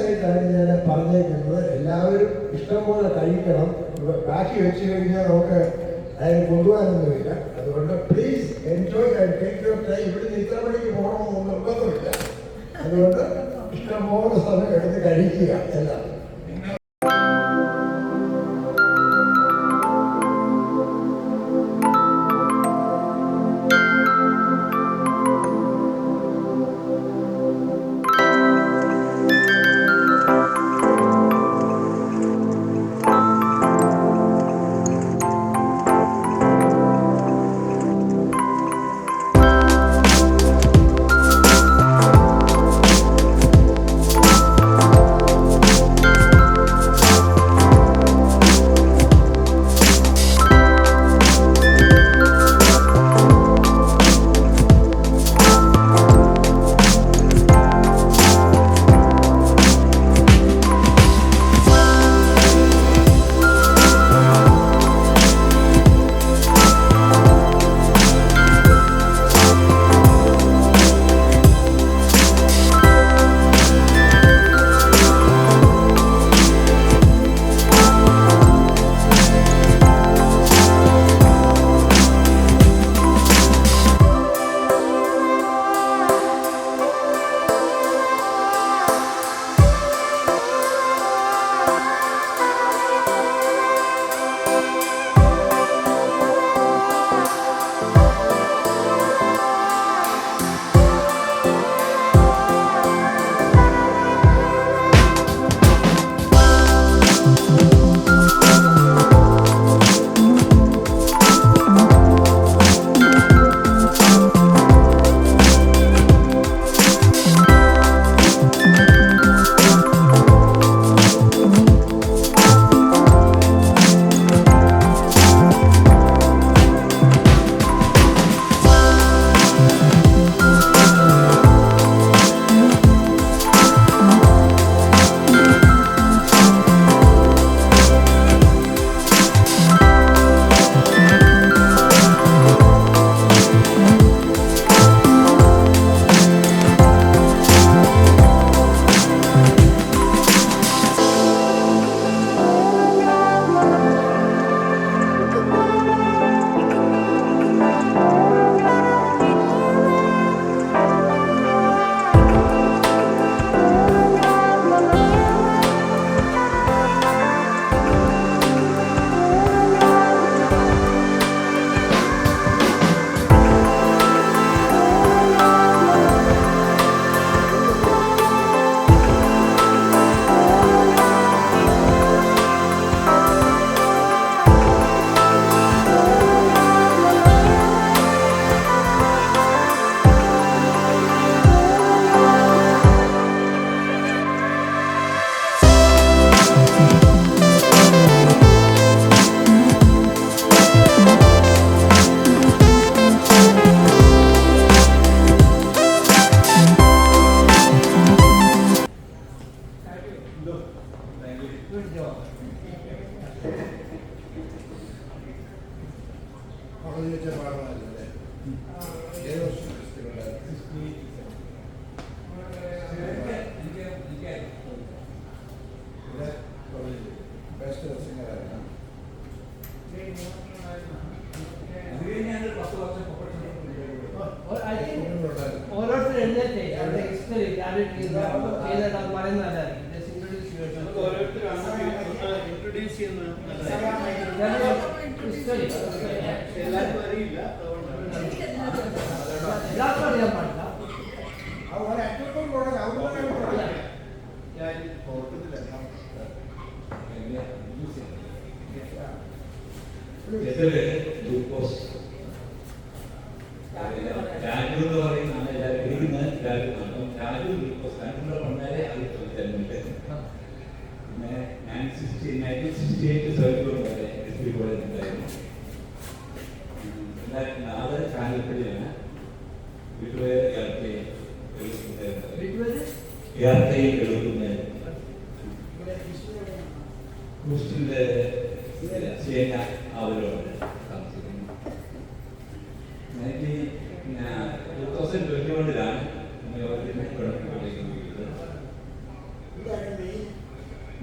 ആയിട്ടാണ് ഞാൻ പറഞ്ഞേക്കുന്നത്. എല്ലാവരും ഇഷ്ടംപോലെ കഴിക്കണം. ബാക്കി വെച്ച് കഴിഞ്ഞാൽ നമുക്ക് അതിന് കൊണ്ടുപോകാനൊന്നുമില്ല. അതുകൊണ്ട് please enjoy and take your time. ഇവിടുന്ന് ഇത്ര മണിക്ക് പോകണമെന്ന് നിർബന്ധമില്ല. അതുകൊണ്ട് ഇഷ്ടംപോലെ സമയം എടുത്ത് കഴിക്കുക എല്ലാം.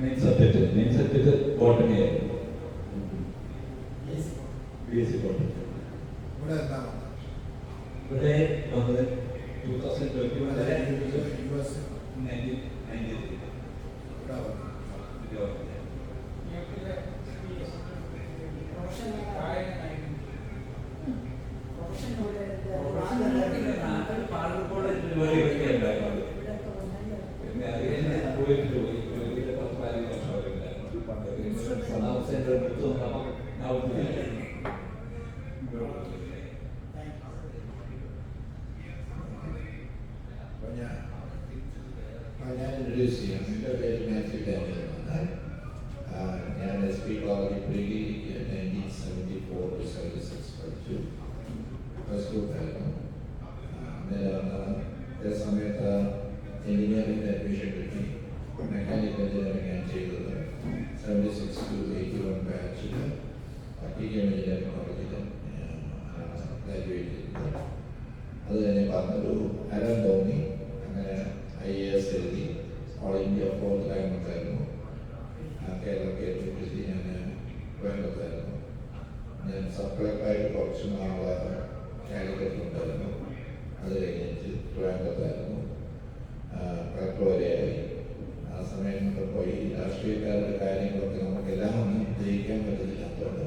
മെയിൻ സബ്ജക്റ്റ് ബോട്ടണി ആയിരുന്നു. BSc botany. ഇവിടെ വന്നത് ഞാൻ ഇൻട്രൊഡ്യൂസ് ചെയ്യാം. എൻ്റെ പേര് മാത്യു എന്നാണ്. ഞാൻ SB കോളേജിൽ പ്രീ 1974-76 പഠിച്ചു. പ്ലസ് ടു ആയിരുന്നു. അതേ സമയത്ത് എഞ്ചിനീയറിംഗിന് അഡ്മിഷൻ കിട്ടി. മെക്കാനിക്കൽ എഞ്ചിനീയറിംഗ് ഞാൻ ചെയ്തത് 76-81 ബാച്ചിൽ PK എഞ്ചിനീയറിംഗ് കോളേജിൽ ഗ്രാജുവേറ്റ് ചെയ്തത്. അത് കഴിഞ്ഞ് പറഞ്ഞൊരു ഹരം തോന്നി. അങ്ങനെ IAS എഴുതി. All India 4th റാങ്കായിരുന്നു. കേരള കേരളത്തിൽ ഞാൻ കോയമ്പത്തായിരുന്നു. ഞാൻ സബ് കളക്ടറായിട്ട് കുറച്ച് നാൾ കാലിക്കറ്റ് ഉണ്ടായിരുന്നു. അത് കഴിഞ്ഞിട്ട് കോയമ്പത്തായിരുന്നു. കളക്ടർ വരെയായി. ആ സമയം കൊണ്ട് പോയി രാഷ്ട്രീയക്കാരുടെ കാര്യങ്ങളൊക്കെ നമുക്കെല്ലാം ഒന്നും ജയിക്കാൻ പറ്റുന്നില്ലാത്തതുകൊണ്ട്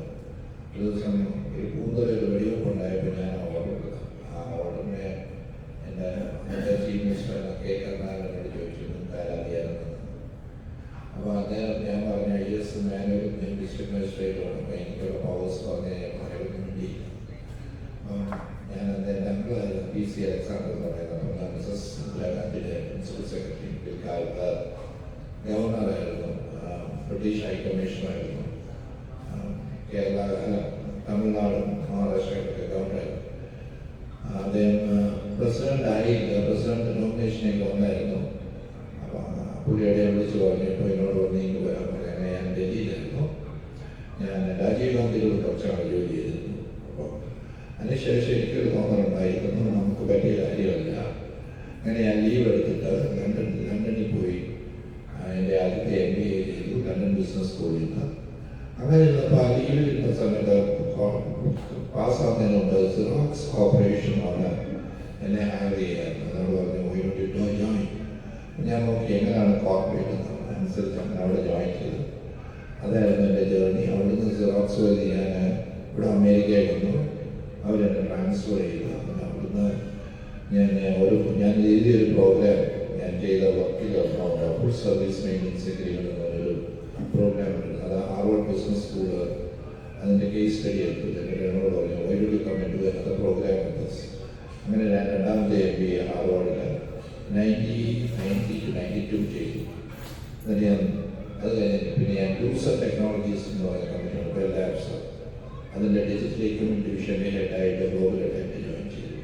ഒരു ദിവസം ഒരു കൂന്തലൊരു വെടിവെപ്പ് ഉണ്ടായപ്പോൾ ഞാൻ ഓർഡർ കൊടുക്കാം. ആ ഓർഡറിനെ എൻ്റെ ചീഫ് മിനിസ്റ്റർ K. കരുണാകരനോട് ചോദിച്ചു, നിങ്ങൾക്ക് ആരാധിയായിരുന്നു. അപ്പോൾ അദ്ദേഹം ഞാൻ പറഞ്ഞ IAS ഞാനൊരു ഡിസ്ട്രിക്ട് മജിസ്ട്രേറ്റ് അപ്പോൾ എനിക്കുള്ള പവേഴ്സ് പറഞ്ഞ് പറയാനൊന്നും വേണ്ടിയില്ല. ഞാൻ എൻ്റെ അങ്കിൾ PC അലക്സാണ്ടർ എന്ന് പറയുന്നത് മിസസ് ഇന്ദിരാഗാന്ധിയുടെ പ്രിൻസിപ്പൽ സെക്രട്ടറി, പിൽക്കാലത്ത് ഗവർണറായിരുന്നു, ബ്രിട്ടീഷ് ഹൈക്കമ്മീഷണറായിരുന്നു, കേരള തമിഴ്നാടും മഹാരാഷ്ട്രയൊക്കെ ഗവർണറായിരുന്നു. അദ്ദേഹം പ്രസിഡന്റ് നോമിനേഷനൊക്കെ വന്നായിരുന്നു. അപ്പം പുള്ളിയുടെ വിളിച്ച് പറഞ്ഞപ്പോൾ എന്നോട് പറഞ്ഞ് ഇങ്ങ് വരാൻ പറയാൻ ഞാൻ ഡൽഹിയിലായിരുന്നു. ഞാൻ രാജീവ് ഗാന്ധിയോട് കുറച്ചാണ് ജോലി ചെയ്തിരുന്നു. അപ്പോൾ അതിനുശേഷം എനിക്കൊരു തോന്നലുണ്ടായിരുന്നു നമുക്ക് പറ്റിയ കാര്യമല്ല. അങ്ങനെ ഞാൻ ലീവ് എടുത്തിട്ട് ലണ്ടനിൽ പോയി എൻ്റെ ആദ്യത്തെ MBA ചെയ്തു, ലണ്ടൻ ബിസിനസ് സ്കൂളിൽ നിന്ന്. അങ്ങനെ ഇരുന്നപ്പോൾ ആ ലീവിൽ ഇരുന്ന സമയത്ത് പാസ്സാകുന്നതിന് മുമ്പ് സിറോക്സ് കോർപ്പറേഷനാണ് എന്നെ ഹയർ ചെയ്യായിരുന്നു. എന്നോട് പറഞ്ഞു ജോയിൻ. ഞാൻ നോക്കി എങ്ങനെയാണ് കോർപ്പറേറ്റ് അനുസരിച്ച് അങ്ങനെ അവിടെ ജോയിൻ ചെയ്തു. അതായിരുന്നു എൻ്റെ ജേർണി. അവിടുന്ന് സിറോക്സ് വഴി ഞാൻ ഇവിടെ അമേരിക്കയിൽ വന്നു. അവരെന്നെ ട്രാൻസ്ഫർ ചെയ്തു. അങ്ങനെ അവിടുന്ന് ഞാൻ എഴുതിയൊരു പ്രോഗ്രാം ഞാൻ ചെയ്ത വർക്കിൽ ഫുൾ സർവീസ് മെയിൻ്റെനൻസ് എഗ്രിമെൻ്റ് എന്ന് പറഞ്ഞൊരു പ്രോഗ്രാം ഉണ്ട്. അത് ഹാർവർഡ് ബിസിനസ് സ്കൂള് അതിൻ്റെ കേസ് സ്റ്റഡി എടുത്തിട്ട് എന്നോട് പറഞ്ഞു അത് പ്രോഗ്രാം എടുത്തത്. അങ്ങനെ ഞാൻ രണ്ടാമത്തെ MBA ഹാർവർഡിൽ 1990-92 ചെയ്തു. എന്നിട്ട് ഞാൻ അത് കഴിഞ്ഞിട്ട് പിന്നെ ഞാൻ ലൂസർ ടെക്നോളജീസ് എന്ന് പറയുന്ന കമ്പനിയാണ്, ബെൽ ലാബ്സ്. അതിൻ്റെ ഡിജിറ്റൽ എക്യുപ്മെൻറ്റ് ഡിവിഷൻ്റെ ഹെഡായിട്ട് ഗ്ലോബൽ ഹെഡായിട്ട് ജോയിൻ ചെയ്തു.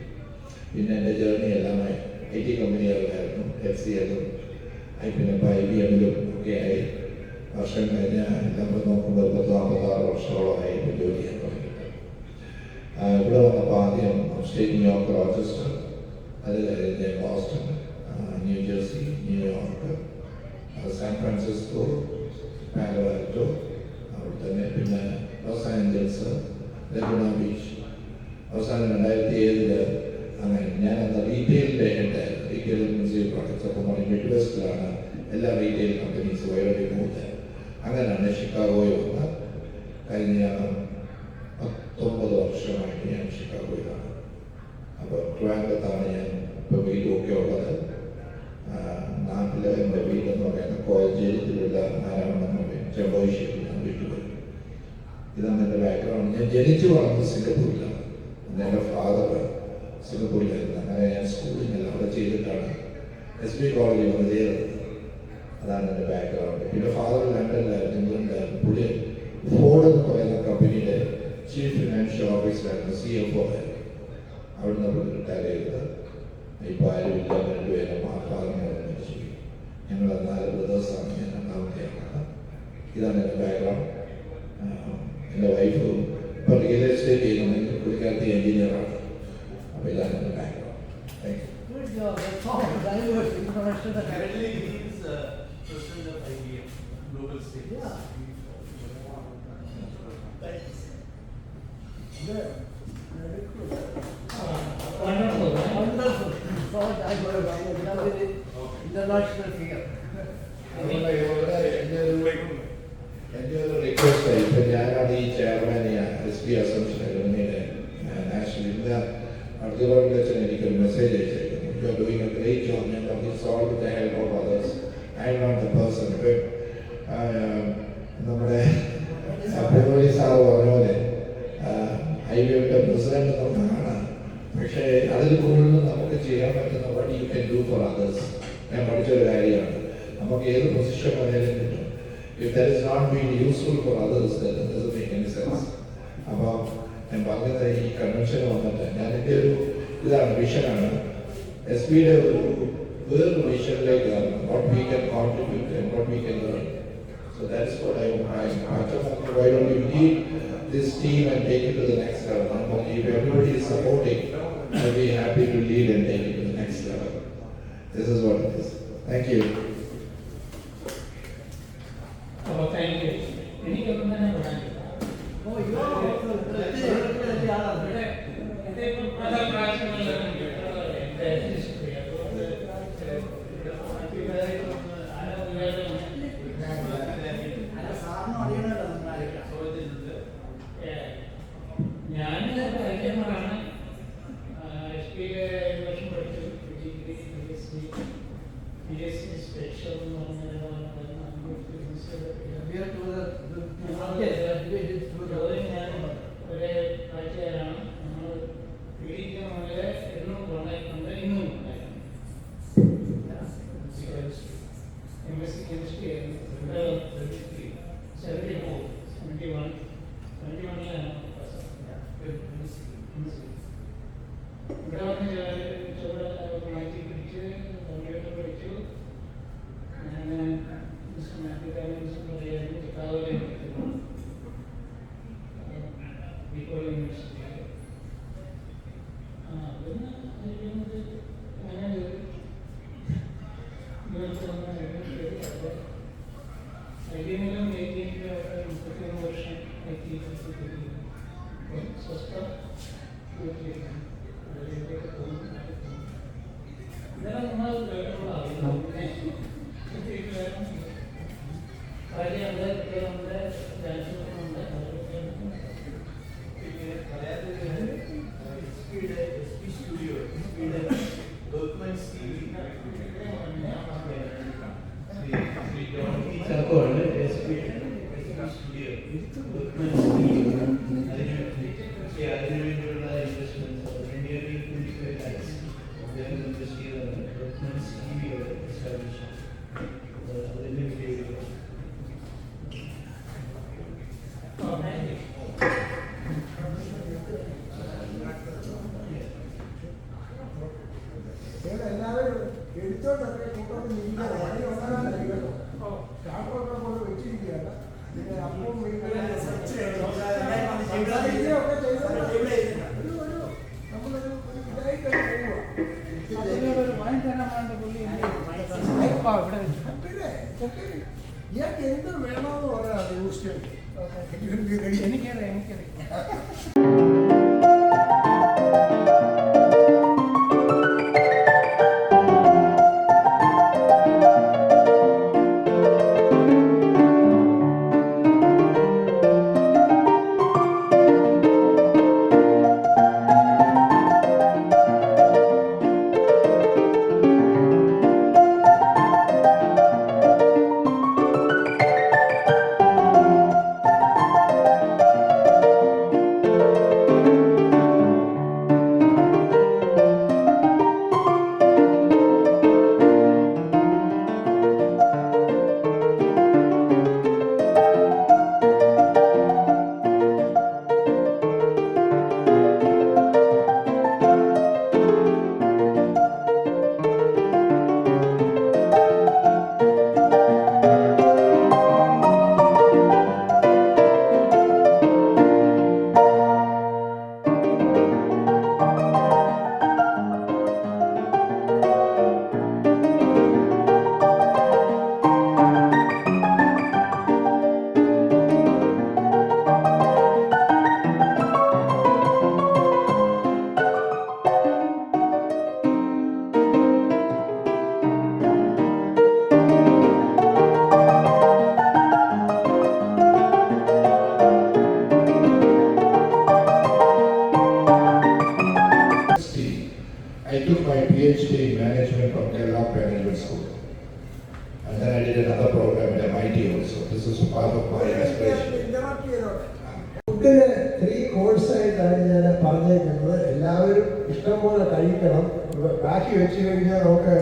പിന്നെ എൻ്റെ ജേർണി എല്ലാമായി IT കമ്പനികളിലായിരുന്നു. FCLും പിന്നെ ഇപ്പോൾ IBMലും ഒക്കെ ആയി. വർഷം കഴിഞ്ഞ എല്ലാം നോക്കുമ്പോൾ 56 വർഷത്തോളമായി ഇപ്പോൾ ജോലി ചെയ്യാൻ തുടങ്ങിയിട്ട്. ഇവിടെ വന്നപ്പോൾ ആദ്യം സ്റ്റേറ്റ് ന്യൂയോർക്ക്, റോച്ചസ്റ്റർ, അത് കഴിഞ്ഞ് Boston, New Jersey, New York, San Francisco, പാലോ ആൽറ്റോ, അവിടെ തന്നെ പിന്നെ ലോസ് ആഞ്ചൽസ്, ലഗൂണ ബീച്ച്. അവസാനം 2007 അങ്ങനെ ഞാൻ അന്ന് റീറ്റെയിലിൻ്റെ ഹെഡായിരുന്നു. Retail consumer products. അപ്പോൾ മിഡ് വെസ്റ്റിലാണ് എല്ലാ റീറ്റെയിൽ കമ്പനീസും വൈറോടി പോകുന്നത്. അങ്ങനെയാണ് ഷിക്കാഗോയിൽ വന്ന് കഴിഞ്ഞ 19 വർഷമായിട്ട് ഞാൻ ഷിക്കാഗോയിലാണ്. അപ്പോൾ ട്രിവാൻഡ്രത്താണ് ഞാൻ ഇപ്പോൾ വീടുമൊക്കെ ഉള്ളത്. നാട്ടിൽ എൻ്റെ വീടെന്ന് പറയുന്നത് കോളേജിലുള്ള നാരായണെന്ന് പറയും, ചെമ്പോശ്ശേരി. ഞാൻ വീട്ടിൽ വരും. ഇതാണ് എൻ്റെ ബാക്ക്ഗ്രൗണ്ട്. ഞാൻ ജനിച്ചു വളർന്നത് സിംഗപ്പൂരിലാണ്. എൻ്റെ ഫാദർ സിംഗപ്പൂരിലായിരുന്നു. അങ്ങനെ ഞാൻ സ്കൂളിൽ അവിടെ ചെയ്തിട്ടാണ് SB കോളേജിൽ വന്ന് ചെയ്തത്. അതാണ് എൻ്റെ ബാക്ക്ഗ്രൗണ്ട്. പിന്നെ ഫാദർ ലണ്ടനിലായിരുന്നു, ഇംഗ്ലണ്ടിലായിരുന്നു. പുള്ളി ഫോർഡ് എന്ന് പറയുന്ന കമ്പനിയുടെ ചീഫ് ഫിനാൻഷ്യൽ ഓഫീസറായിരുന്നു, CFO ആയിരുന്നു. അവിടുന്ന് പുള്ളി റിട്ടയർ ചെയ്തത്. ഇപ്പോൾ ആരുമില്ല, രണ്ടുപേരും ഫാദറിനെ മരിച്ചു. ഞങ്ങൾ 4 ബ്രദേഴ്സാണ്. ഞാൻ രണ്ടാമത്തെയാണ്. ഇതാണ് എൻ്റെ ബാക്ക്ഗ്രൗണ്ട്. എൻ്റെ വൈഫ് ഇപ്പോൾ റിയൽ എസ്റ്റേറ്റ് ചെയ്യുന്നുണ്ടെങ്കിൽ പുള്ളിക്കാരത്തി എഞ്ചിനീയറാണ്. അപ്പോൾ ഇതാണ് എൻ്റെ background. Thank you. Good job. That's all. Very good. Introduction. Currently, he is president of IBM. Yeah. Very good. Wonderful. Wonderful. So I got a international figure. അതുകൊണ്ട് ഇവിടെ എൻ്റെ ഒരു റിക്വസ്റ്റ് ആയി ഇപ്പം ഞാനാണ് ഈ ചെയർമാൻ SB അസംഷൻ അലുമിനിയുടെ national ഇന്ന് അർജുനോട് അച്ഛൻ എനിക്കൊരു മെസ്സേജ് അയച്ചേക്കുന്നു. You are doing a great job. ഞാൻ പറഞ്ഞു solve with the help of others. I am not the person. ഇപ്പം നമ്മുടെ പെരുവഴി സാറ് പറഞ്ഞ പോലെ ഹൈവേയുടെ പ്രസിഡന്റ് നമുക്ക് കാണാം. പക്ഷേ അതിൽ കൂടുതൽ നമുക്ക് ചെയ്യാൻ പറ്റുന്ന what you can do for others. ഞാൻ പഠിച്ചൊരു കാര്യമാണ്. നമുക്ക് ഏത് പൊസിഷൻ വന്നാലും കിട്ടും. If that is not being useful for others, then it doesn't make any sense. അപ്പോൾ ഞാൻ പറഞ്ഞത് ഈ കൺവെൻഷൻ വന്നിട്ട് ഞാൻ എൻ്റെ ഒരു ഇതാണ് വിഷനാണ് SBയുടെ ഒരു വേറൊരു വിഷനിലേക്ക് what we can contribute and what we can learn. So that's what I why don't you lead this team and take it to the next level. And if everybody is supporting, I'll be happy to lead and take it to the next level. This is what it is. Thank you. Oh, thank you. എനിക്കൊന്നും തന്നെ പറയാനില്ല. ഇതിപ്പോൾ പല പ്രാവശ്യങ്ങളിലാണ് എൻ്റെ history. അതുകൊണ്ട് ഞാൻ ഐക്യമാണ് SBയിലെ 7 വർഷം പഠിച്ചു. ഡിഗ്രി PhD സ്പെഷ്യൽ എന്ന് പറഞ്ഞാൽ ഞാൻ ഒരു കാഴ്ചക്കാരാണ്. നമ്മൾ പീഡിക്കാൻ വളരെ എന്നും ഉണ്ടായിട്ടുണ്ട്, ഇന്നും ഉണ്ടായിരുന്നു. MSc കെമിസ്ട്രി ആയിരുന്നു. 71-ലാണ് ഇവിടെ വന്ന് ചോറ് മാറ്റി പിടിച്ച് കമ്പ്യൂട്ടർ പഠിച്ചു. ഞാൻ മാത്യു പറയായിരുന്നു ചിക്കാഗോയിൽ പഠിക്കുന്നു. യൂണിവേഴ്സിറ്റി പിന്നെ അങ്ങനെ ഐഡിയയിലും 33 വർഷം സ്വസ്ഥ അതിലേക്ക് പോകുന്നു. ഇതെല്ലാം നമ്മൾ കേട്ടിട്ടുള്ളതാണ്. കാര്യമുണ്ട്, കുട്ടികളുണ്ട്, രാജ്യങ്ങളുണ്ട്. എല്ലാവരും എടുത്തോണ്ടൊക്കെ കൂട്ടത്തിൽ ഇരിക്കുകയാണ്. വഴി ഉണ്ടാകാനല്ല കേട്ടോ. ചാട്ടമൊക്കെ കൊണ്ട് വെച്ചിരിക്കുകയാണ്. പിന്നെ അപ്പം ഒക്കെ നമ്മളൊരു ഇതായിട്ട് പോവുക. ഇയാൾക്ക് എന്ത് വേണമെന്ന് പറയാം യൂസ് എനിക്കറിയാം. is part of my aspiration. ഫുഡിന് 3 കോഴ്സായിട്ടാണ് ഞാൻ പറഞ്ഞേക്കുന്നത്. എല്ലാവരും ഇഷ്ടംപോലെ കഴിക്കണം. ബാക്കി വെച്ച് കഴിഞ്ഞാൽ നമുക്ക്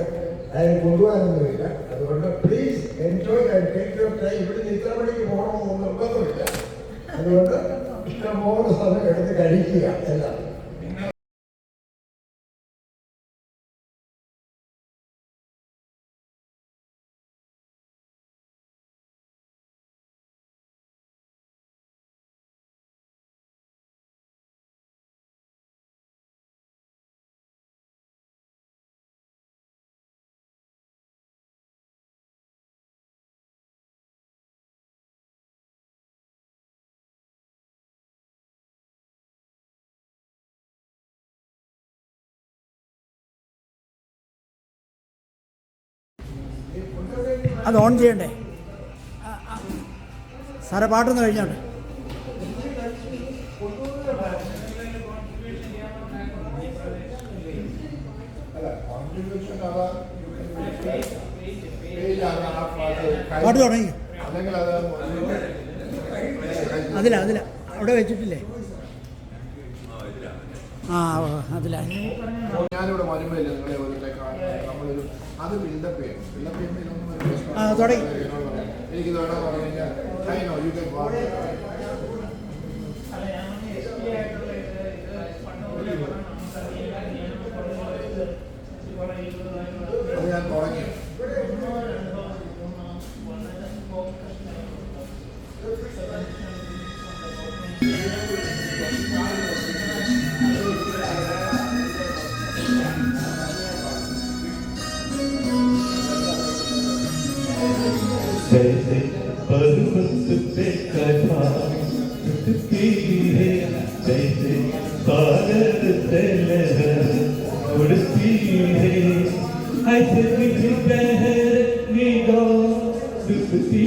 അതിന് കൊണ്ടുപോകാനൊന്നുമില്ല. അതുകൊണ്ട് please enjoy and take your time. ഇവിടുന്ന് ഇത്ര മണിക്ക് പോകണമെന്ന് നിർബന്ധമില്ല. അതുകൊണ്ട് ഇഷ്ടംപോലെ സമയം എടുത്ത് കഴിക്കുക എല്ലാം. അത് ഓൺ ചെയ്യണ്ടേ? സാറേ പാട്ടൊന്ന് കഴിഞ്ഞോട്ടെ. പാട്ട് തുടങ്ങി. അതില അവിടെ വെച്ചിട്ടില്ലേ? ആ അതില ഞാനിവിടെ വരുമ്പോഴേ നിങ്ങളെ ഒരു നമ്മളൊരു അത് ബിൽഡപ്പ് ചെയ്യണം. ബിൽഡപ്പ് ചെയ്യുമ്പോൾ തുടങ്ങി. എനിക്ക് വേണമെന്ന് പറഞ്ഞു കഴിഞ്ഞാൽ I know you can what അത് ഞാൻ തുടങ്ങി. जैसे पर्वत पे कथा टूटती है, जैसे सागर से लहर उड़ती है, ऐसे भी बहर निगाह डूबती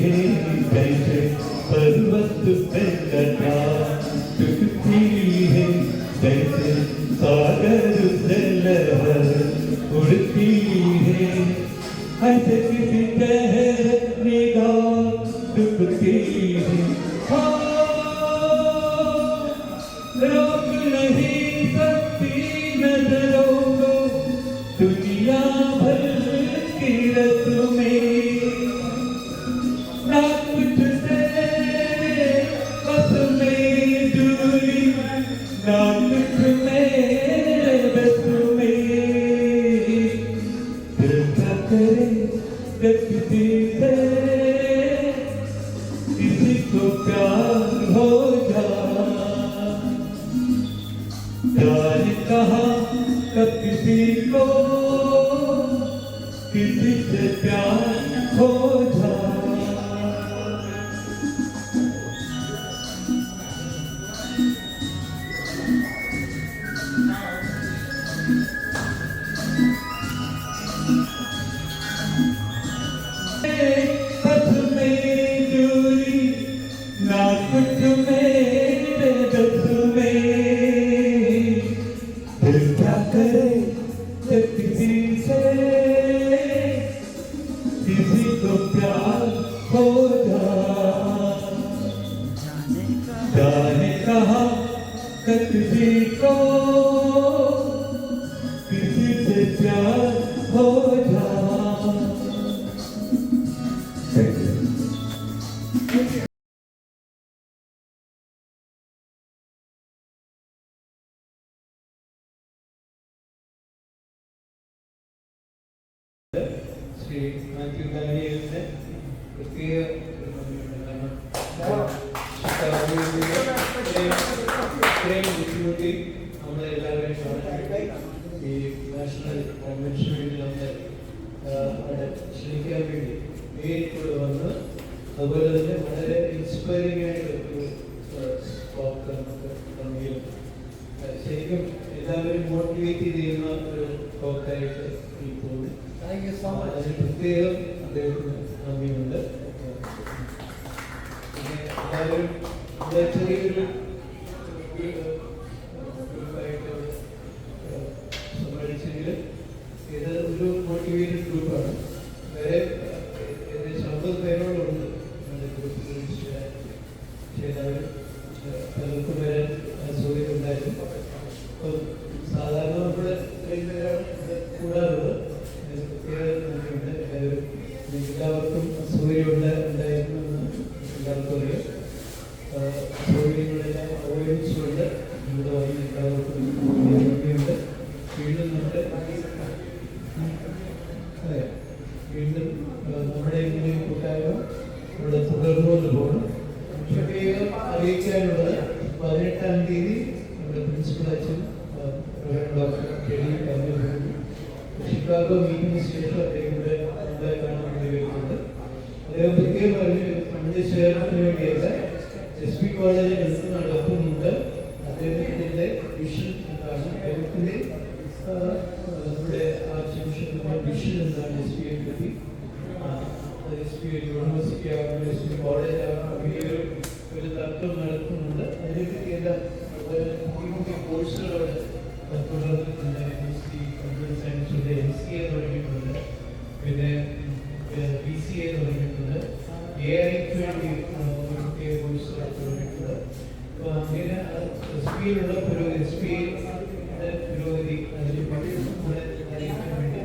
है, जैसे पर्वत पे कथा टूटती है, जैसे सागर से लहर उड़ती है, ऐसे किसी कहर निगाह डूबती है। रोक नहीं सकती नजरों को दुनिया भर की रस्में, ना कुछ से बस में दूरी, ना कुछ मेरे बस में। दिल क्या करे किसी से किसी को प्यार हो जाने कहा कब किसी को किसी से प्यार हो जा। ना कुछ मेरे बस में, दिल क्या करे जब किसी से किसी को प्यार हो जाने कहा कब किसी को किसी से प्यार हो जा। ശ്രീ മാത്യു ഡാനിയലിന്റെ പ്രത്യേക ഇത്രയും ബുദ്ധിമുട്ടി നമ്മളെല്ലാവരെയും ഈ നാഷണൽ കൺവെൻഷൻ വേണ്ടി നമ്മളെ അവിടെ ക്ഷണിക്കാൻ വേണ്ടി നേരിട്ട് വന്ന് അതുപോലെ തന്നെ വളരെ ഇൻസ്പയറിംഗ് ആയിട്ട് ഒരു ടോക്ക് നമുക്ക് തന്നെയും ശരിക്കും എല്ലാവരും മോട്ടിവേറ്റ് ചെയ്യുന്ന ഒരു ടോക്കായിട്ട് ഇപ്പോൾ അതിന് പ്രത്യേകം അദ്ദേഹത്തിന് നന്ദിയുണ്ട്. പിന്നെ എല്ലാവരും ചെറിയൊരു ഗ്രൂപ്പായിട്ട് സമ്മേളിച്ചെങ്കിൽ ഇത് ഒരു മോട്ടിവേറ്റഡ് ഗ്രൂപ്പാണ്. വേറെ ഏകദേശം 50 പേരോടുണ്ട് ശേഷം അദ്ദേഹം ഇവിടെ കാണാൻ വേണ്ടി വരുന്നുണ്ട്. അദ്ദേഹം പ്രത്യേകം പറഞ്ഞ് നമ്മുടെ ചേർത്തിന് വേണ്ടിയൊക്കെ SP കോളേജിൽ എന്ത് നടക്കുന്നുണ്ട്, അദ്ദേഹത്തിൻ്റെ വിഷൻ എന്താണ്, അദ്ദേഹത്തിൻ്റെ നമ്മുടെ ആർച്ച് ബിഷപ്പിൻ്റെ വിഷൻ എന്താണ് SP പറ്റി, SP യൂണിവേഴ്സിറ്റി ആകുമ്പോൾ SP കോളേജ് ആകുമ്പോൾ ഈ ഒരു തർക്കം നടക്കുന്നുണ്ട്. അതിനെപ്പറ്റി എല്ലാം കോഴ്സുകളോട് തുടർന്നിട്ടുണ്ട്. കമ്പ്യൂട്ടർ സയൻസിൻ്റെ MCA തുടങ്ങിയിട്ടുണ്ട്, പിന്നെ BCA തുടങ്ങിയിട്ടുണ്ട്, AI-ക്ക് വേണ്ടി ഒരു പ്രത്യേക കോഴ്സ് തുടങ്ങിയിട്ടുണ്ട്. അപ്പോൾ അങ്ങനെ SP-യിലുള്ള പുരോഗതി, SP-യുടെ പുരോഗതി അതിനെ അറിയിക്കാൻ വേണ്ടി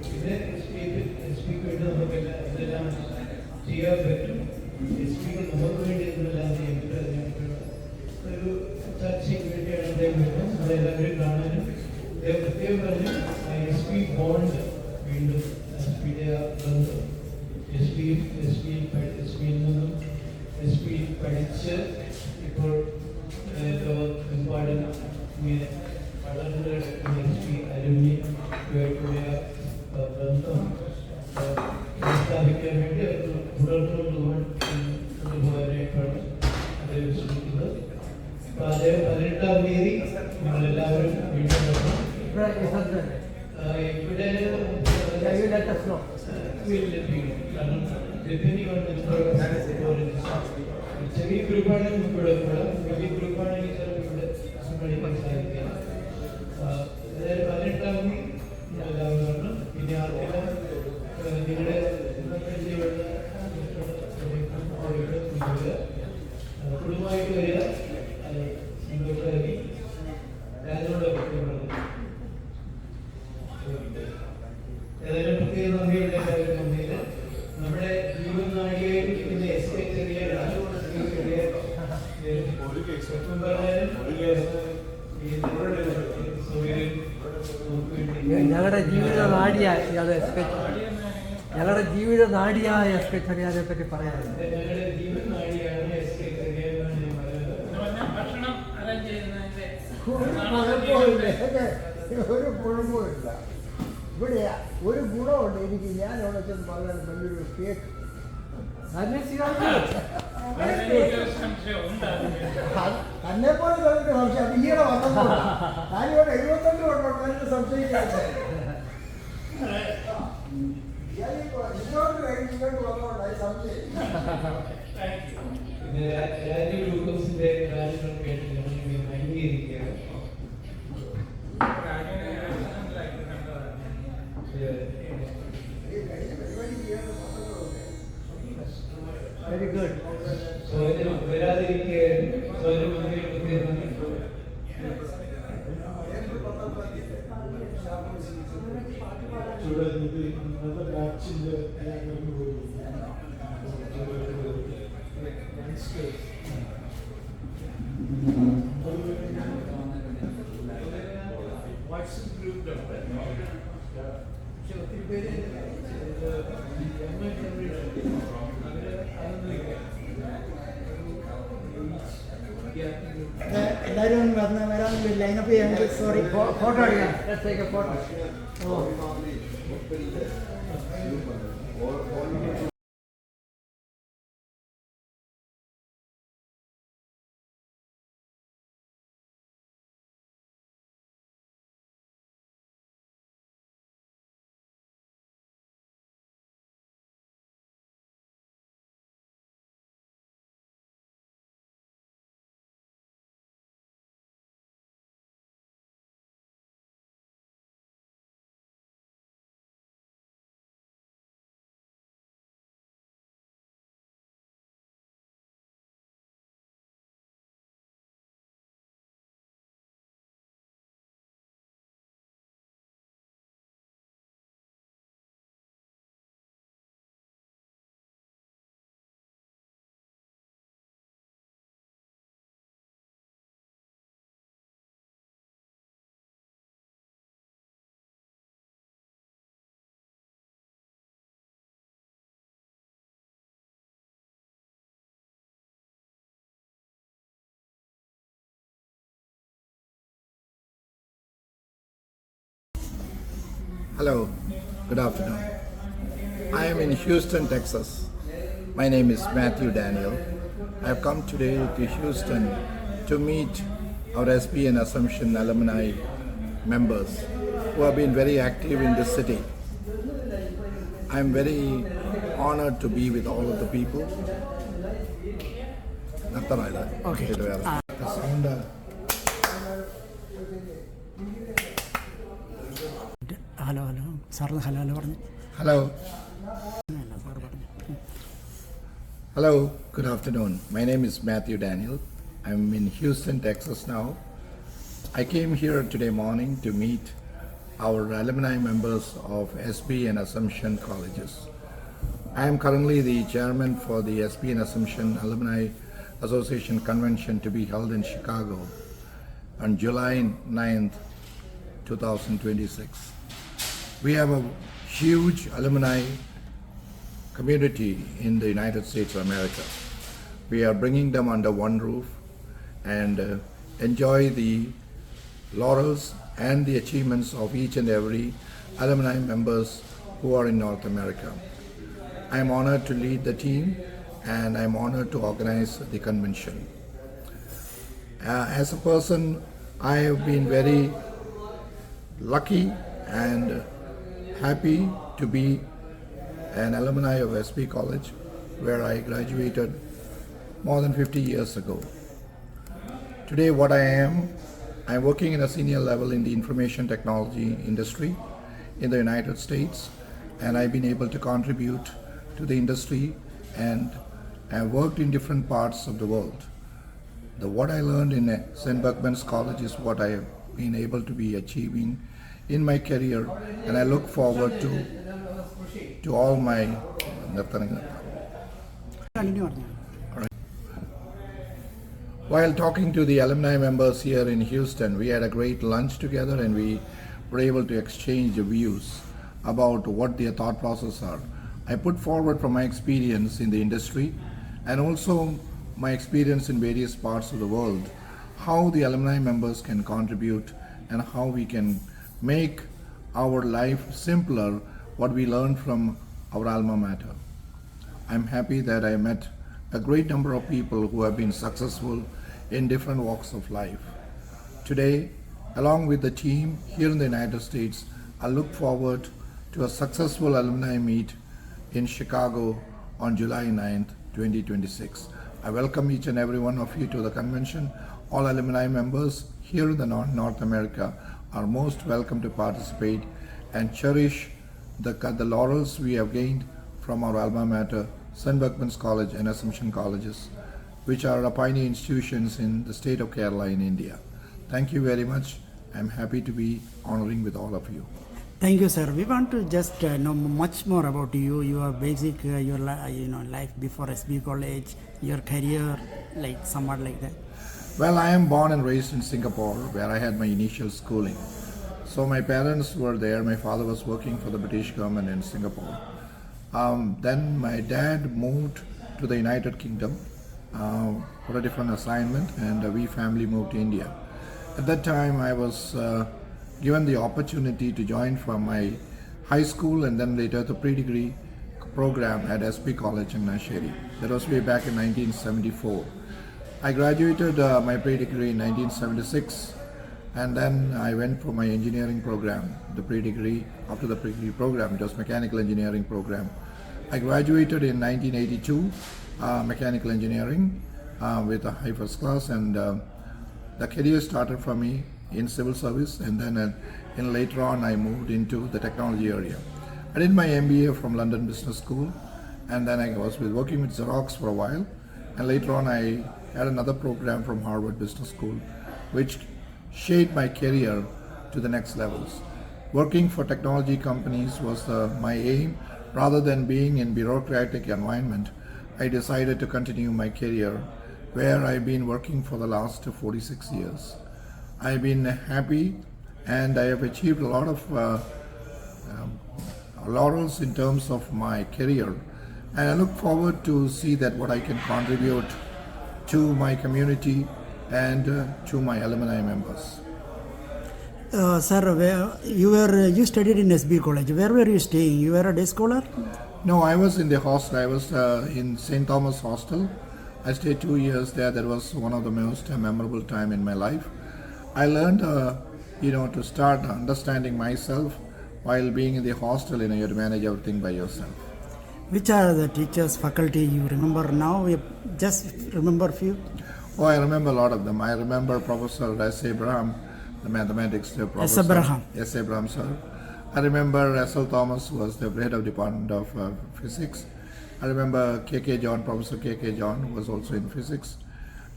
പിന്നെ SP-ക്ക് വേണ്ടി നമുക്ക് ഇതെല്ലാം ചെയ്യാൻ പറ്റും. SP-ക്ക് നമുക്ക് വേണ്ടി ഇതെല്ലാം ചെയ്യാൻ പറ്റും. ഒരു ചർച്ചയ്ക്ക് വേണ്ടിയാണ് അദ്ദേഹം വരുന്നത്. നമ്മളെല്ലാവരും കാണാനും അദ്ദേഹം പ്രത്യേകം പറഞ്ഞു SP ബോണ്ട് വീണ്ടും SP-യുടെ ബന്ധം SP-യിൽ നിന്നും SP പഠിച്ച് ഇപ്പോൾ ലോകമെമ്പാടും ഇങ്ങനെ വളർന്നു കിടക്കുന്ന SP അലുമിനിയുമായിട്ടുള്ള ബന്ധം സ്ഥാപിക്കാൻ വേണ്ടി അത് തുടർന്നുകൊണ്ടുപോകാനായിട്ടാണ് അദ്ദേഹം ശ്രമിക്കുന്നത്. അപ്പോൾ അദ്ദേഹം 18-ാം തീയതി നമ്മളെല്ലാവരും വീണ്ടും വരണം. ഇവിടെ ചെറിയ ഗ്രൂപ്പാണെങ്കിൽ നമുക്ക് ഇവിടെ കൂടാം, വലിയ ഗ്രൂപ്പാണെങ്കിൽ ചിലപ്പോൾ ഇവിടെ സമ്മേളിക്കാൻ സാധിക്കില്ല. അതായത് 18-ാം തീയതി എല്ലാവരും വരണം. പിന്നെ ആർക്കെല്ലാം നിങ്ങളുടെ കുടുംബമായിട്ട് വരിക. രാജനോട് ഏതായാലും പ്രത്യേക നന്ദിയുണ്ട് എല്ലാവരും നന്ദിയില്ല. നമ്മുടെ ജീവൻ നാഴികയിൽ പിന്നെ SK ചെറിയ ഞങ്ങളുടെ ജീവിത നാടിയായ ഞങ്ങളുടെ ജീവിത നാടിയായ SK ചെറിയാനെ പറ്റി പറയാനുണ്ട്. ഞങ്ങളുടെ ജീവൻ നാഴികയാണ് SK ചെറിയ. ഭക്ഷണം അറേഞ്ച് ചെയ്യുന്നതിന്റെ ഒരു കുഴപ്പമില്ല. ഇവിടെ ഒരു ഗുണമുണ്ട് എനിക്ക്. ഞാൻ അവിടെ ചെന്ന് പറയാൻ വലിയൊരു കേക്ക് സംശയം തന്നെ പോലെ പറഞ്ഞിട്ട് സംശയം അത് ഈയിടെ വന്നതുകൊണ്ട് ഞാനിവിടെ 75 കൊണ്ടുണ്ട് എനിക്ക് സംശയിക്കാതെ ഇങ്ങോട്ട് കഴിഞ്ഞ് ഇങ്ങോട്ട് വന്നതുകൊണ്ടായി സംശയം. പിന്നെ രാജീവ് ലൂക്കോസിന്റെ കാര്യങ്ങൾ കേട്ട് ഞങ്ങൾ അംഗീകരിക്കുകയാണ്. Very good. വരാതിരിക്കുക വാട്സപ്പ് ഗ്രൂപ്പിലുണ്ട്. പക്ഷെ ഒത്തിരി പേര് എല്ലാവരും ഒന്ന് വരാൻ ലൈനപ്പ് ചെയ്യാൻ. സോറി, ഫോട്ടോ എടുക്കാം. Let's take a photo. Hello. Good afternoon. I am in Houston, Texas. My name is Mathew Daniel. I have come today to Houston to meet our Sb'An Assumption alumni members who have been very active in this city. I am very honored to be with all of the people. Okay. Hello സാറിന് hello പറഞ്ഞു Hello. Sir പറഞ്ഞു Hello, good afternoon. My name is Mathew Daniel. I'm in Houston, Texas now. I came here today morning to meet our alumni members of Sb'An Assumption colleges. I am currently the chairman for the Sb'An Assumption Alumni Association Convention to be held in Chicago on July 9th, 2026. We have a huge alumni community in the United States of America. We are bringing them under one roof and enjoy the laurels and the achievements of each and every alumni members who are in North America. I am honored to lead the team and I am honored to organize the convention. As a person, I have been very lucky and happy to be an alumni of SB College, where I graduated more than 50 years ago. Today what I am working in a senior level in the information technology industry in the United States, and I've been able to contribute to the industry and have worked in different parts of the world. What I learned in Sb'An College is what I have been able to be achieving in my career, and I look forward to all my continue പറഞ്ഞു While talking to the alumni members here in Houston, we had a great lunch together and we were able to exchange views about what their thought process are. I put forward from my experience in the industry and also my experience in various parts of the world, how the alumni members can contribute and how we can make our life simpler, what we learned from our alma mater. I'm happy that I met a great number of people who have been successful in different walks of life. Today, along with the team here in the United States, I look forward to a successful alumni meet in Chicago on July 9th, 2026. I welcome each and every one of you to the convention. All alumni members here in the North America are most welcome to participate and cherish the laurels we have gained from our alma mater, Sb'An College and Assumption Colleges, which are pioneer institutions in the state of Kerala in India. Thank you very much. I'm happy to be honoring with all of you. Thank you, sir. We want to just know much more about you, your basic, your life before SB College, your career, like somewhat like that. Well, I am born and raised in Singapore, where I had my initial schooling. So my parents were there. My father was working for the British government in Singapore. Then my dad moved to the United Kingdom for a different assignment, and we family moved to India. At that time, I was given the opportunity to join from my high school and then later the pre-degree program at SB College in Nasheri. That was way back in 1974. I graduated my pre-degree in 1976, and then I went for my engineering program, the pre-degree. After the pre-degree program, it was mechanical engineering program. I graduated in 1982, mechanical engineering with a high first class, and the career started for me in civil service, and then later on I moved into the technology area. I did my MBA from London Business School, and then I was working with Xerox for a while, and later on I had another program from Harvard Business School, which shaped my career to the next levels. Working for technology companies was my aim. Rather than being in bureaucratic environment, I decided to continue my career where I've been working for the last 46 years. I've been happy and I have achieved a lot of laurels in terms of my career, and I look forward to see that what I can contribute to my community and to my alumni members. Sir, you studied in SB College. Where were you staying? You were a day scholar? No, I was in the hostel. I was in St. Thomas Hostel. I stayed 2 years there. That was one of the most memorable time in my life. I learned, to start understanding myself while being in the hostel. You have to manage everything by yourself. Which are the teachers, faculty you remember now? You just remember few? Oh, I remember a lot of them. I remember Professor Sb'An, the mathematics professor. Sb'An. Sb'An, sir. I remember Russell Thomas was the head of Department of Physics. I remember Professor K.K. John, who was also in physics.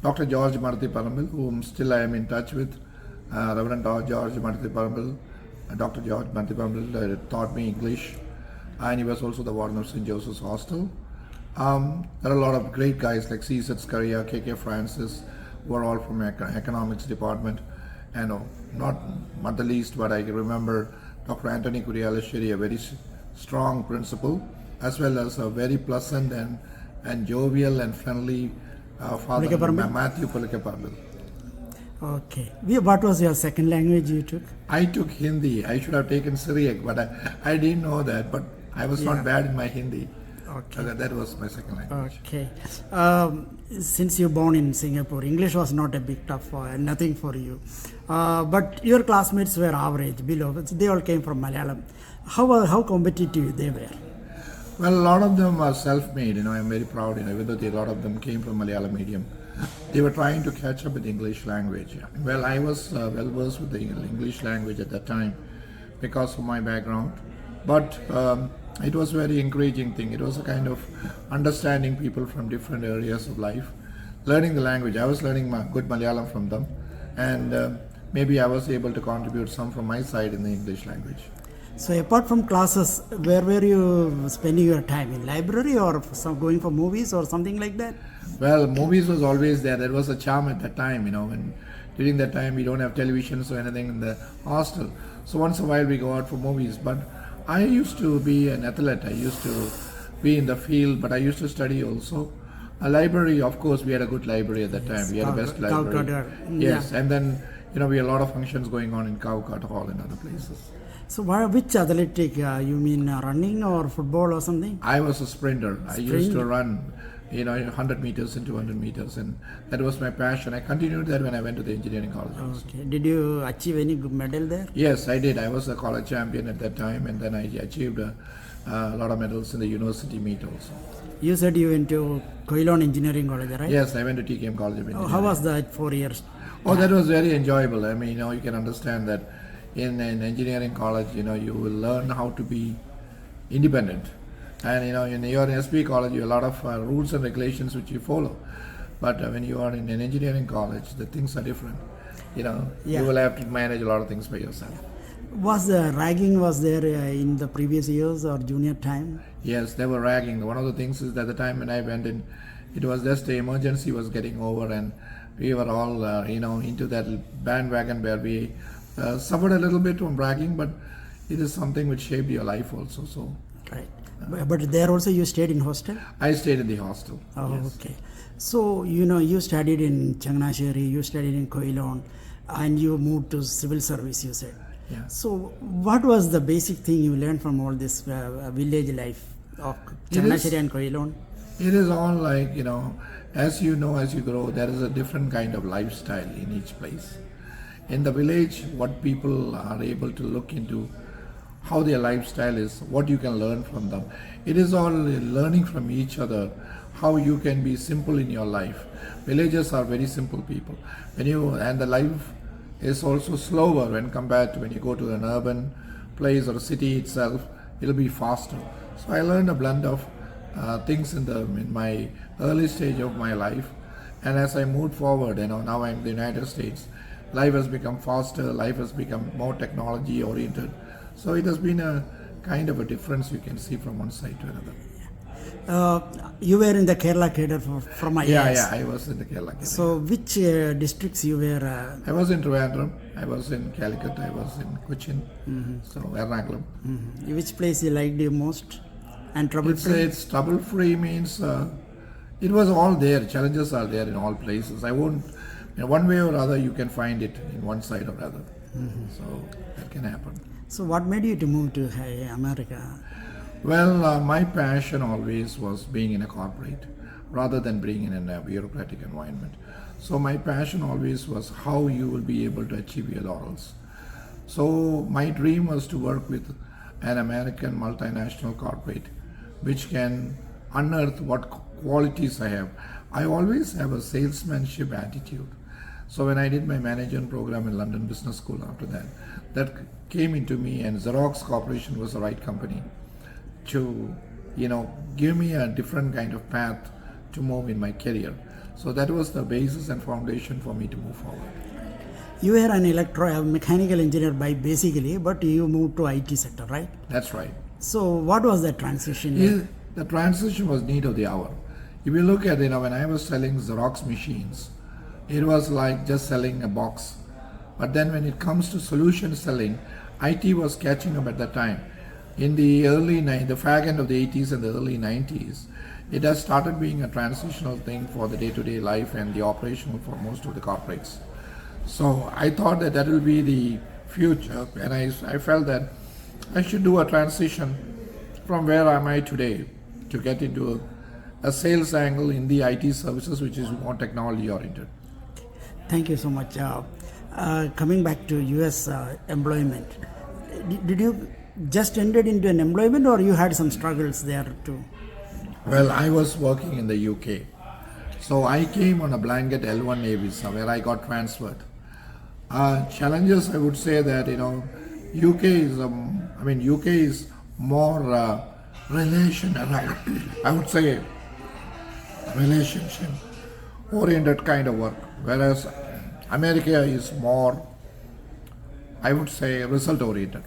Dr. George Marthi Parambil, whom still I am in touch with. Reverend George Marthi Parambil. Dr. George Marthi Parambil taught me English. And he was also the warden of St. Joseph's Hostel. There are a lot of great guys like C. Scaria, K.K. Francis, who are all from economics department. And not the least, but I remember Dr. Anthony Kurialashiri, a very strong principal, as well as a very pleasant and jovial and friendly father, Mathew. Okay. What was your second language you took? I took Hindi. I should have taken Syriac, but I didn't know that. But I was not bad in my Hindi. Okay. That was my second language. Okay. Since you born in Singapore, English was not a big tough nothing for you. But your classmates were average, below. They all came from Malayalam. How competitive they were? Well, a lot of them are self-made. I'm very proud. Even though a lot of them came from Malayalam medium, they were trying to catch up with the English language. Well, I was well versed with the English language at that time because of my background. But it was a very encouraging thing. It was a kind of understanding people from different areas of life, learning the language. I was learning good Malayalam from them, and maybe I was able to contribute some from my side in the English language. So apart from classes, where were you spending your time? In library or going for movies or something like that? Well, movies was always there. There was a charm at that time, when during that time we don't have televisions or anything in the hostel. So once in a while we go out for movies. But I used to be an athlete. I used to be in the field, but I used to study also. A library, of course, we had a good library at that time. We had the best library. Yes, and then we had a lot of functions going on in Cowcut Hall and other places. So which athletic, you mean running or football or something? I was a sprinter. I used to run, 100 meters and 200 meters, and that was my passion. I continued that when I went to the engineering college. Okay. Did you achieve any good medal there? Yes, I did. I was a college champion at that time, and then I achieved a lot of medals in the university meet also. You said you went to Koilon Engineering College, right? Yes, I went to TKM College of Engineering. How was that 4 years? Oh, that was very enjoyable. I mean, you can understand that in an engineering college, you will learn how to be independent. And, in your SB college, you have a lot of rules and regulations which you follow. But when you are in an engineering college, the things are different. You will have to manage a lot of things by yourself. Was the ragging there in the previous years or junior time? Yes, they were ragging. One of the things is that the time when I went in, it was just the emergency was getting over, and we were all, into that bandwagon where we suffered a little bit from ragging, but it is something which shaped your life also. So, right. But there also you stayed in hostel? I stayed in the hostel. Oh, yes. Okay. So, you studied in Changnasheri, you studied in Koilon, and you moved to civil service, you said. Yeah. So, what was the basic thing you learned from all this village life of Changnasheri and Koilon? It is all like, as you grow, there is a different kind of lifestyle in each place. In the village, what people are able to look into, how their lifestyle is, what you can learn from them. It is all learning from each other, how you can be simple in your life. Villagers are very simple people. And the life is also slower when compared to when you go to an urban place or a city itself, it'll be faster. So I learned a blend of things in my early stage of my life. And as I moved forward, now I'm in the United States, life has become faster, life has become more technology oriented. So it has been a kind of a difference you can see from one side to another. You were in the Kerala cadre from IAS. Yeah, I was in the Kerala cadre. So which districts you were? I was in Trivandrum, I was in Calicut, I was in Cochin, so Ernakulam. Which place you liked the most? And trouble-free? It's trouble-free means it was all there. Challenges are there in all places. I won't, in one way or other, you can find it in one side or other. So that can happen. So what made you to move to America? Well, my passion always was being in a corporate rather than being in a bureaucratic environment. So my passion always was how you will be able to achieve your laurels. So my dream was to work with an American multinational corporate which can unearth what qualities I have. I always have a salesmanship attitude. So when I did my management program in London Business School after that, that came into me, and Xerox Corporation was the right company to, give me a different kind of path to move in my career. So that was the basis and foundation for me to move forward. You were an mechanical engineer by basically, but you moved to IT sector, right? That's right. So what was the transition? Yeah, the transition was need of the hour. If you look at, when I was selling Xerox machines, it was like just selling a box. But then when it comes to solution selling, IT was catching up at that time. In the the fag end of the 80s and the early 90s, it has started being a transitional thing for the day-to-day life and the operational for most of the corporates. So I thought that will be the future, and I felt that I should do a transition from where am I today to get into a sales angle in the IT services, which is more technology oriented. Thank you so much. Coming back to US employment, did you just ended into an employment, or you had some struggles there too? Well, I was working in the UK. So I came on a blanket L1A visa where I got transferred. Challenges, I would say that, UK is more I would say relationship oriented kind of work, whereas America is more, I would say, result oriented.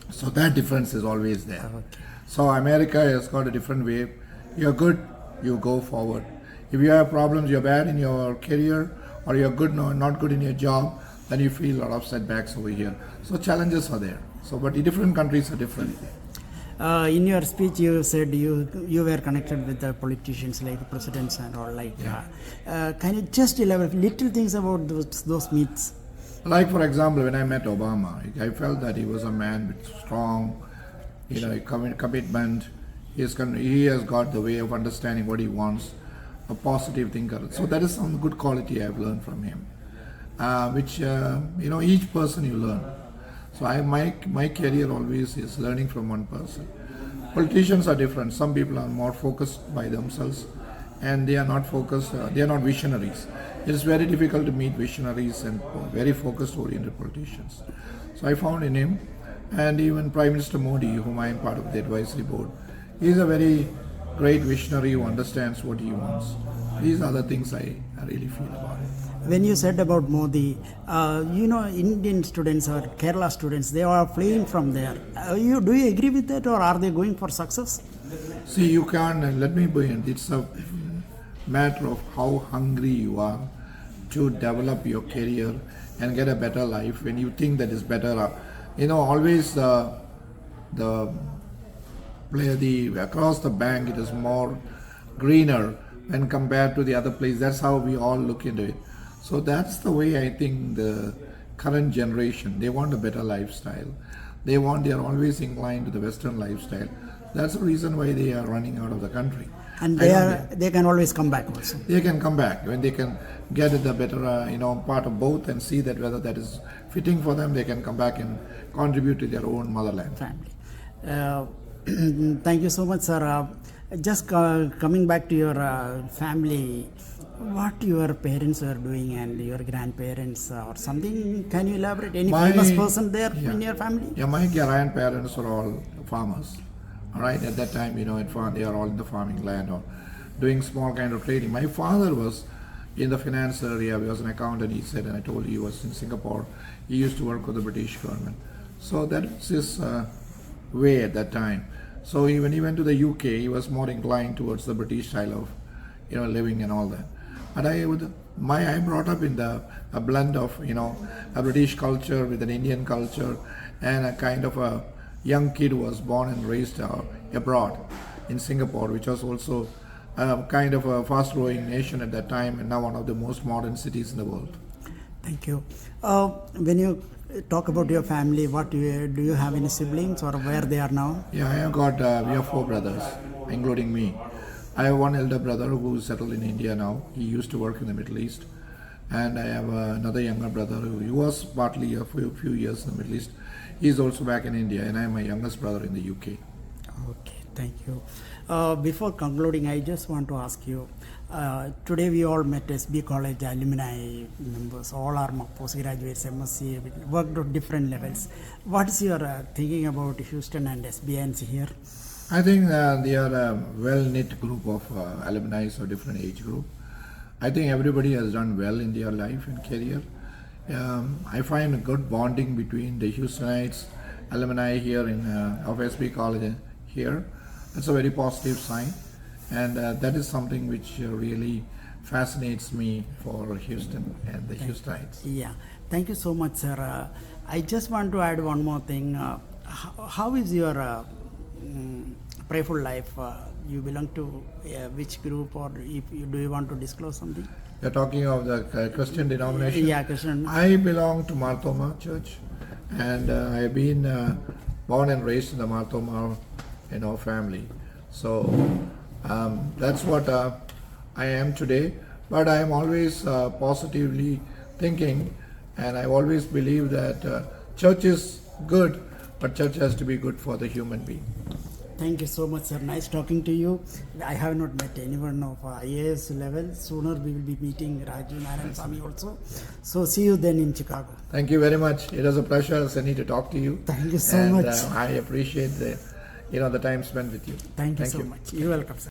So that difference is always there. Okay. So America has got a different way. You're good, you go forward. If you have problems, you're bad in your career, or you're good, not good in your job, then you feel a lot of setbacks over here. So challenges are there. So, but the different countries are different. In your speech, you said you were connected with the politicians like presidents and all. Can you just elaborate little things about those meets? Like, for example, when I met Obama, I felt that he was a man with strong, commitment. He has got the way of understanding what he wants, a positive thinker. So that is some good quality I've learned from him, which each person you learn. So my career always is learning from one person. Politicians are different. Some people are more focused by themselves, and they are not focused. They are not visionaries. It is very difficult to meet visionaries and very focused, oriented politicians. So I found in him, and even Prime Minister Modi, whom I am part of the advisory board, he is a very great visionary who understands what he wants. These are the things I really feel about it. When you said about Modi, Indian students or Kerala students, they are fleeing from there. Do you agree with that, or are they going for success? See, you can't, let me begin. It's a matter of how hungry you are to develop your career and get a better life. When you think that is better, always across the bank it is more greener when compared to the other place. That's how we all look into it. So that's the way I think the current generation, they want a better lifestyle. They are always inclined to the Western lifestyle. That's the reason why they are running out of the country. And they can always come back also. They can come back when they can get the better, part of both and see that whether that is fitting for them. They can come back and contribute to their own motherland. Family. Thank you so much, sir. Just coming back to your family, what your parents were doing and your grandparents or something, can you elaborate? Any famous person there in your family? Yeah, my grandparents were all farmers. All right, at that time, they are all in the farming land or doing small kind of trading. My father was in the finance area. He was an accountant, he said, and I told you he was in Singapore. He used to work for the British government. So that was his way at that time. So when he went to the UK, he was more inclined towards the British style of, living and all that. But I brought up in a blend of, a British culture with an Indian culture and a kind of a young kid who was born and raised abroad in Singapore, which was also kind of a fast-growing nation at that time and now one of the most modern cities in the world. Thank you. When you talk about your family, what do you have any siblings or where they are now? Yeah, I have got, we have 4 brothers, including me. I have one elder brother who is settled in India now. He used to work in the Middle East. And I have another younger brother who he was partly a few years in the Middle East. He is also back in India, and I am my youngest brother in the UK. Okay, thank you. Before concluding, I just want to ask you. Today we all met SB College alumni members. All are postgraduates, MSc, worked at different levels. What is your thinking about Houston and SBNs here? I think they are a well-knit group of alumni of different age group. I think everybody has done well in their life and career. I find a good bonding between the Houstonites alumni here in of SB College here. That's a very positive sign, and that is something which really fascinates me for Houston and the Houstonites. Yeah, thank you so much, sir. I just want to add one more thing. How is your prayerful life? You belong to which group, or if do you want to disclose something? You're talking of the Christian denomination? Yeah, Christian. I belong to Marthoma Church, and I've been born and raised in the Marthoma, family. So that's what I am today. But I am always positively thinking, and I always believe that church is good, but church has to be good for the human being. Thank you so much, sir. Nice talking to you. I have not met anyone of IAS level. Sooner we will be meeting Raju Narayan Swami also. So see you then in Chicago. Thank you very much. It was a pleasure, Sunny, to talk to you. Thank you so and, much. I appreciate the time spent with you. Thank you so much. You're welcome, sir.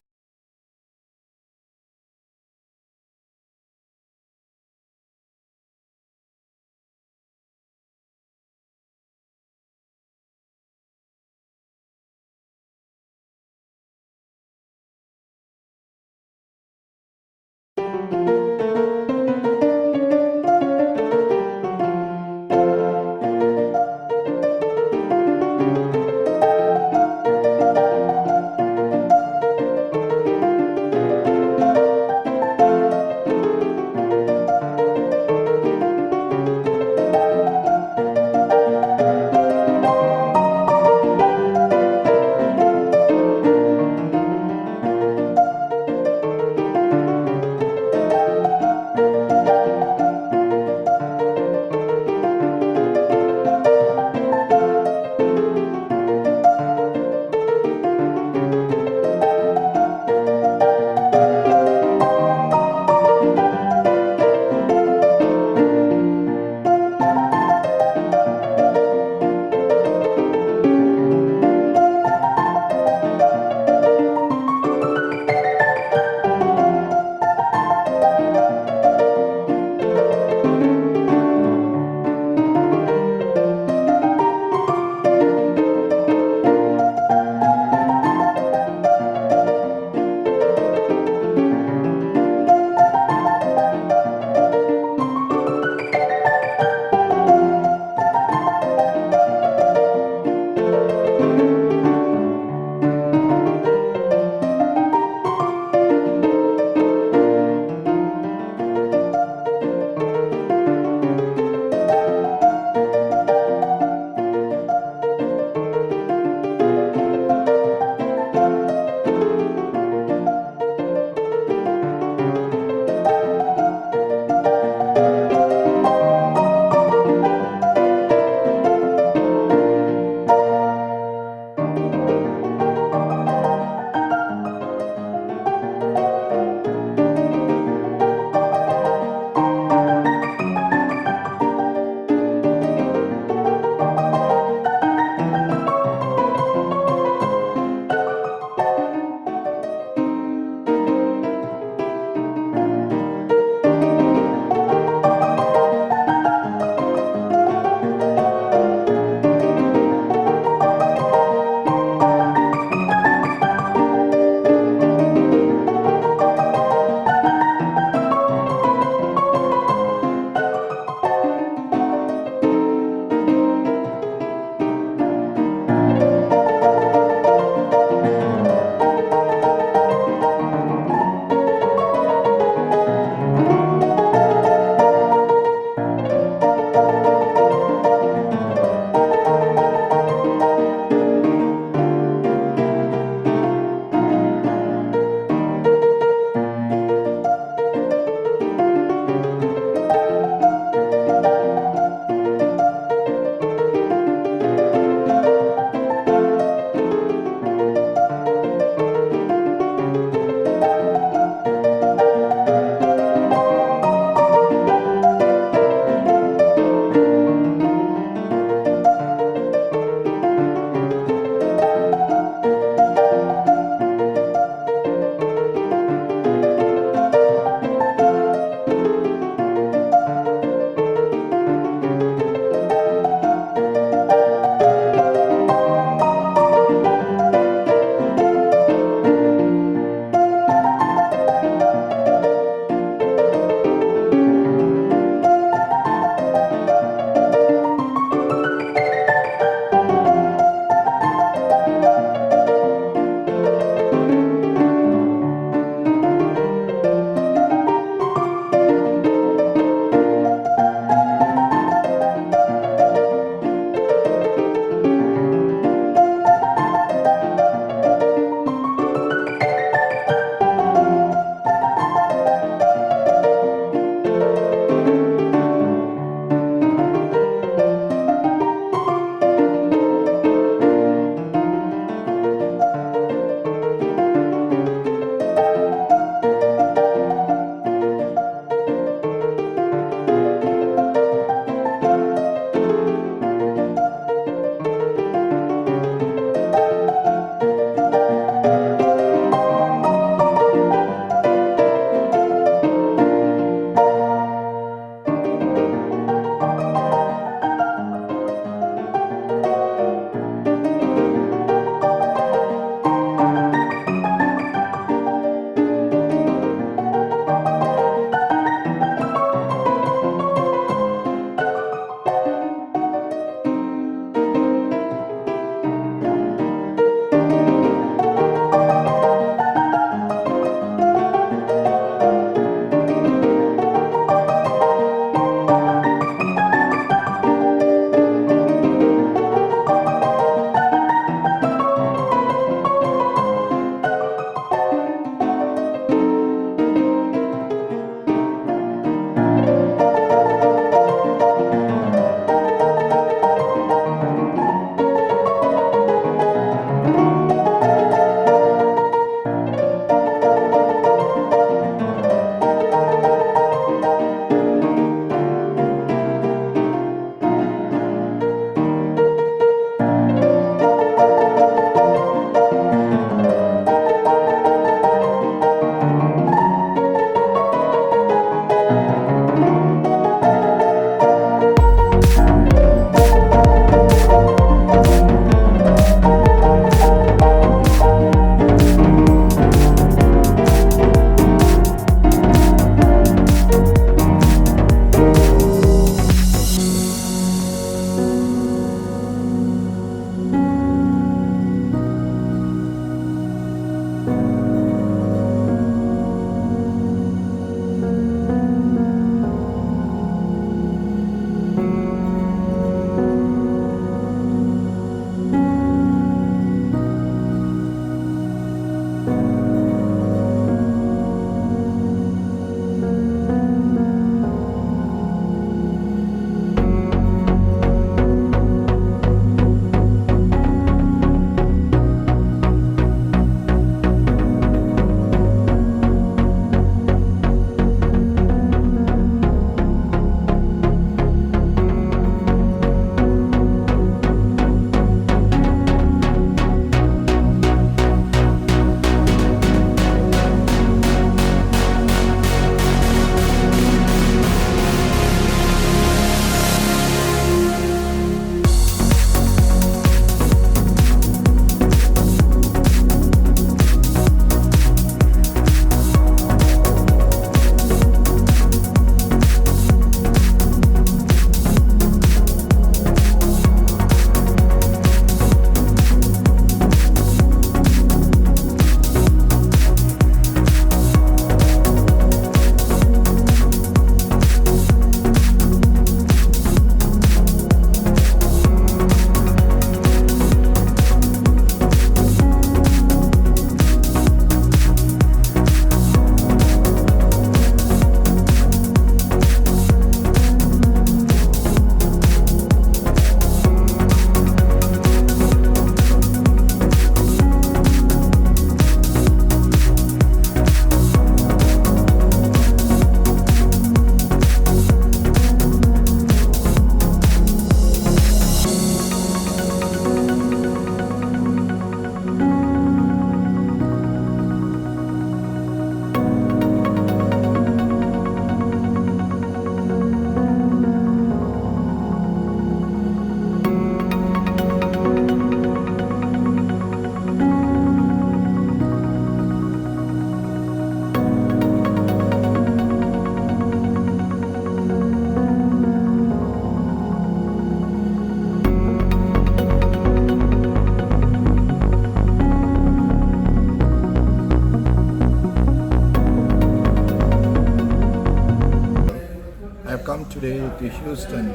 today to Houston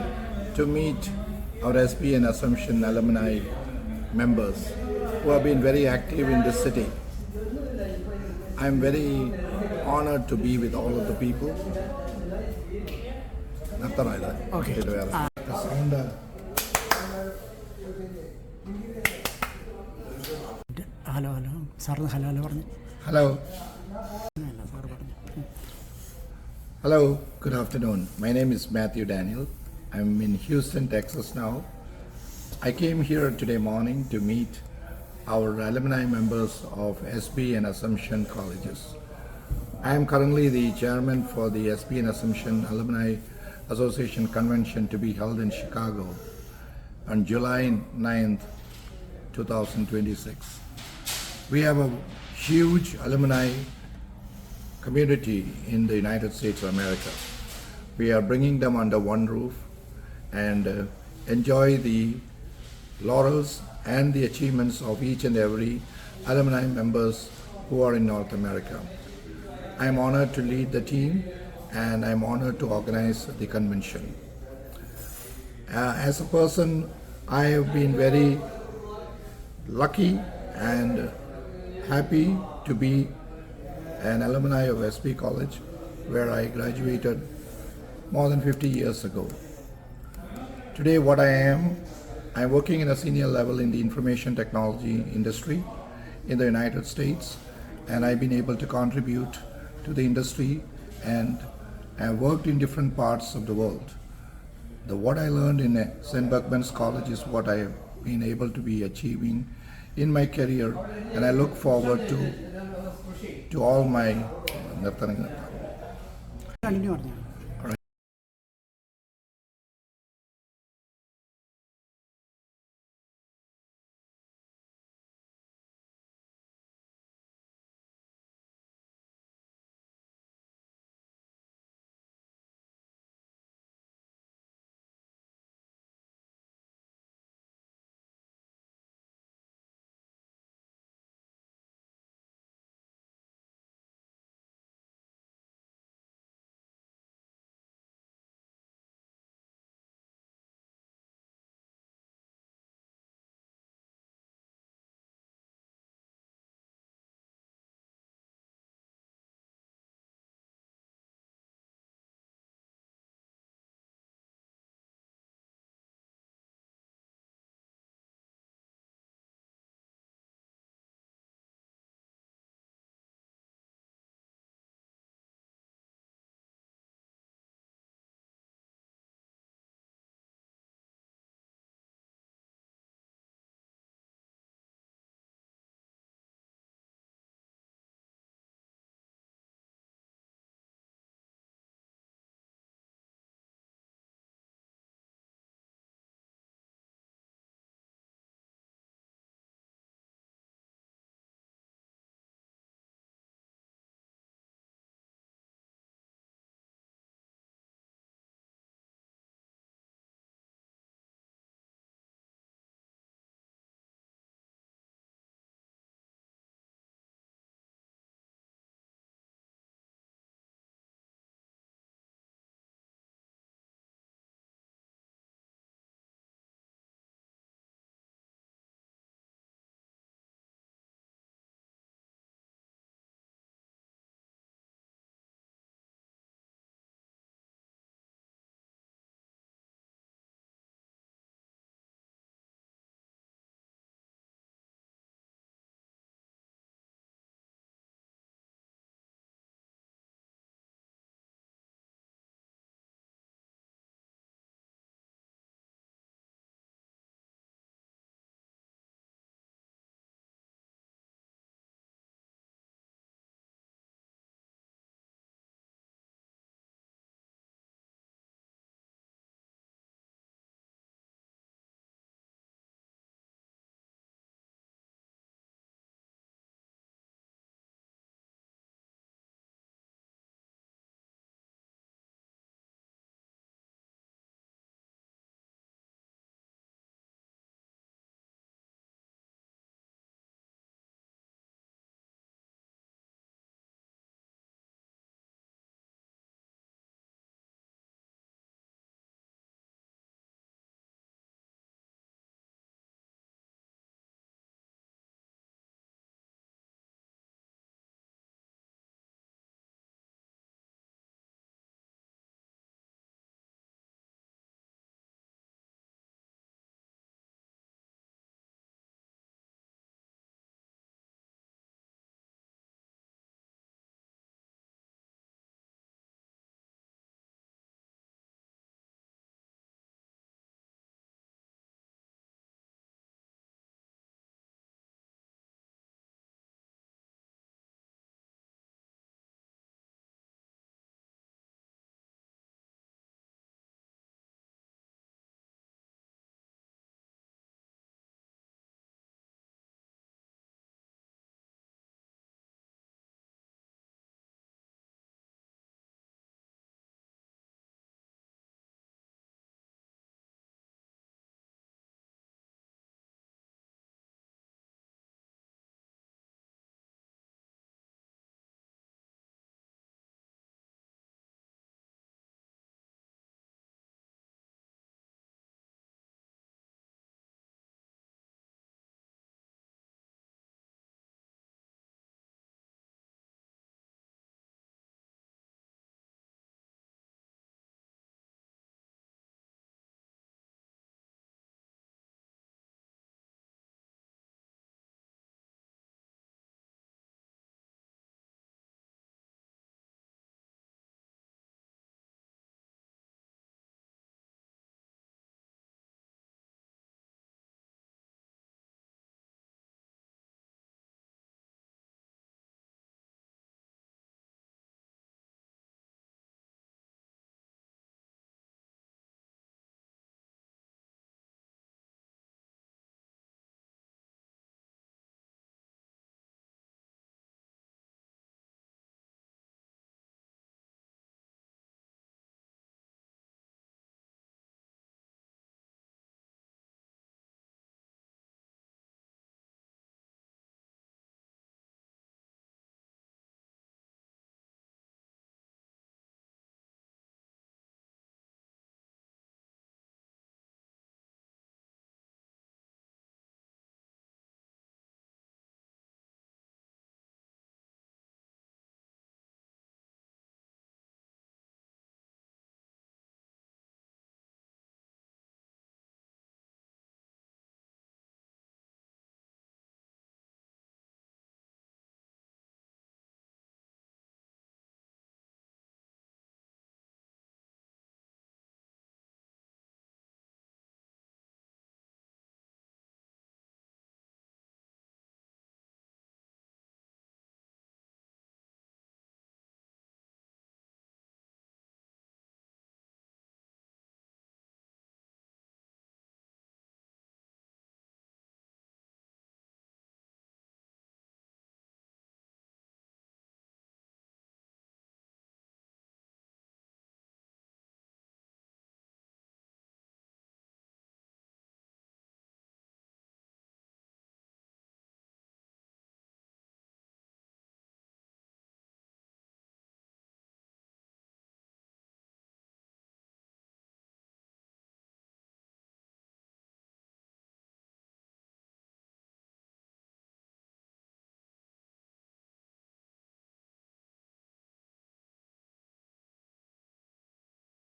to meet our Sb'An Assumption alumni members who have been very active in this city. I'm very honored to be with all of the people. Okay. The sound, hello സാറിന് hello പറഞ്ഞു Hello. അല്ല sir പറഞ്ഞു Hello, good afternoon. My name is Mathew Daniel. I'm in Houston, Texas now. I came here today morning to meet our alumni members of SB and Assumption colleges. I am currently the chairman for the SB and Assumption Alumni Association Convention to be held in Chicago on July 9th, 2026. We have a huge alumni community in the United States of America. We are bringing them under one roof and enjoy the laurels and the achievements of each and every alumni members who are in North America. I am honored to lead the team and I am honored to organize the convention. As a person, I have been very lucky and happy to be an alumni of SB College, where I graduated more than 50 years ago. Today what I'm working in a senior level in the information technology industry in the United States, and I've been able to contribute to the industry and have worked in different parts of the world. What I learned in St. Bergman's College is what I have been able to be achieving in my career, and I look forward to all my continue പറഞ്ഞു